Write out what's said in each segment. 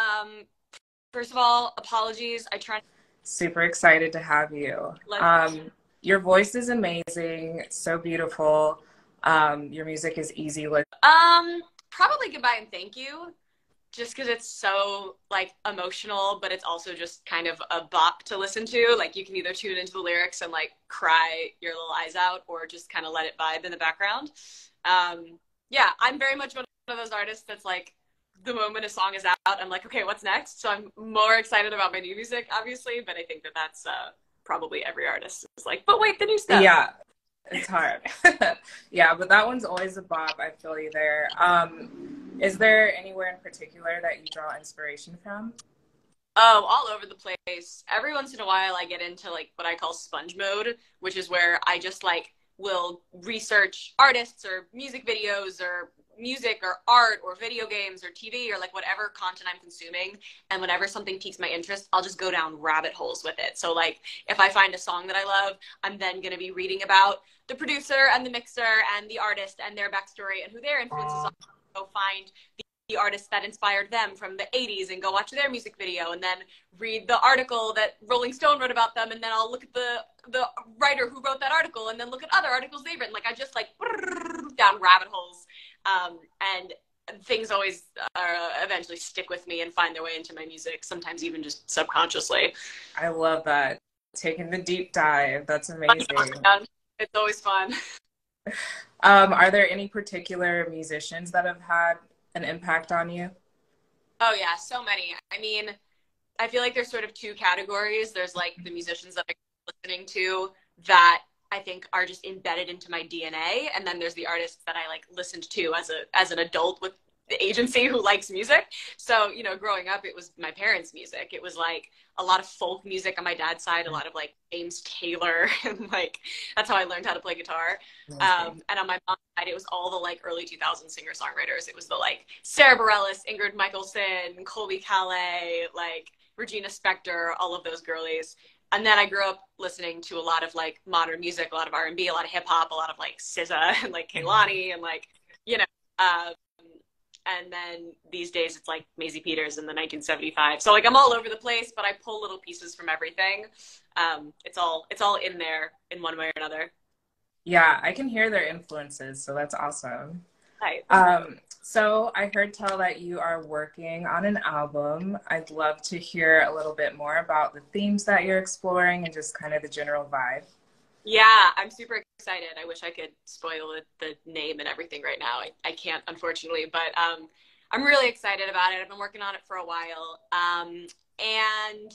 Um, First of all, apologies. I try. Super excited to have you. Your voice is amazing, so beautiful. Your music is easy. Probably goodbye and thank you. Just because it's so like emotional, but it's also just kind of a bop to listen to. Like you can either tune into the lyrics and like cry your little eyes out, or just kind of let it vibe in the background. Yeah, I'm very much one of those artists that's like, the moment a song is out, I'm like, okay, what's next? So I'm more excited about my new music, obviously, but I think that that's probably every artist is like, but wait, the new stuff. Yeah, it's hard. Yeah, but that one's always a bop. I feel you there. Is there anywhere in particular that you draw inspiration from? Oh, all over the place. Every once in a while, I get into like what I call sponge mode, which is where I just like will research artists or music videos or music or art or video games or TV or like whatever content I'm consuming. And whenever something piques my interest, I'll just go down rabbit holes with it. So like if I find a song that I love, I'm then going to be reading about the producer and the mixer and the artist and their backstory and who their influences are. Go find the artists that inspired them from the 80s and go watch their music video and then read the article that Rolling Stone wrote about them, and then I'll look at the writer who wrote that article and then look at other articles they've written. Like I just like down rabbit holes, and things always eventually stick with me and find their way into my music, sometimes even just subconsciously. I love that. Taking the deep dive. That's amazing. It's always fun. Are there any particular musicians that have had an impact on you? Oh yeah, so many. I mean, I feel like there's sort of two categories. There's like the musicians that I'm listening to that I think are just embedded into my DNA, and then there's the artists that I like listened to as an adult with the agency who likes music. So, you know, growing up, it was my parents' music. It was like a lot of folk music on my dad's side, a lot of like James Taylor, and like that's how I learned how to play guitar. And on my mom's side, it was all the like early 2000s singer-songwriters. It was the like Sarah Bareilles, Ingrid Michaelson, Colby Calais, like Regina Spektor, all of those girlies. And then I grew up listening to a lot of like modern music, a lot of R&B, a lot of hip hop, a lot of like SZA and like Kehlani and like, you know, and then these days it's like Maisie Peters in the 1975. So like I'm all over the place, but I pull little pieces from everything. It's all in there in one way or another. Yeah, I can hear their influences, so that's awesome. Hi. So I heard tell that you are working on an album. I'd love to hear a little bit more about the themes that you're exploring and just kind of the general vibe. Yeah, I'm super excited. I wish I could spoil the name and everything right now. I can't, unfortunately, but I'm really excited about it. I've been working on it for a while. And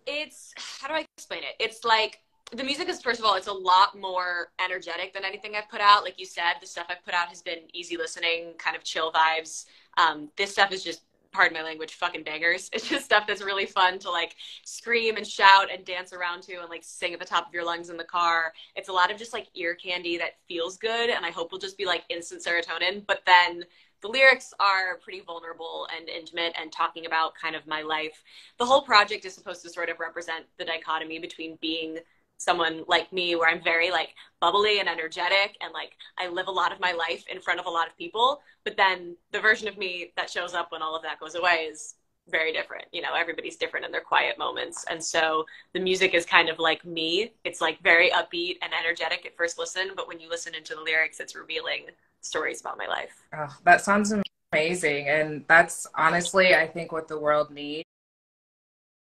it's, how do I explain it? It's like, the music is, first of all, it's a lot more energetic than anything I've put out. Like you said, the stuff I've put out has been easy listening, kind of chill vibes. This stuff is just, pardon my language, fucking bangers. It's just stuff that's really fun to like scream and shout and dance around to and like sing at the top of your lungs in the car. It's a lot of just like ear candy that feels good, and I hope will just be like instant serotonin. But then the lyrics are pretty vulnerable and intimate and talking about kind of my life. The whole project is supposed to sort of represent the dichotomy between being someone like me, where I'm very like bubbly and energetic and like I live a lot of my life in front of a lot of people, but then the version of me that shows up when all of that goes away is very different. You know, everybody's different in their quiet moments, and so the music is kind of like me. It's like very upbeat and energetic at first listen, but when you listen into the lyrics, it's revealing stories about my life. Oh, that sounds amazing. And that's honestly, I think, what the world needs.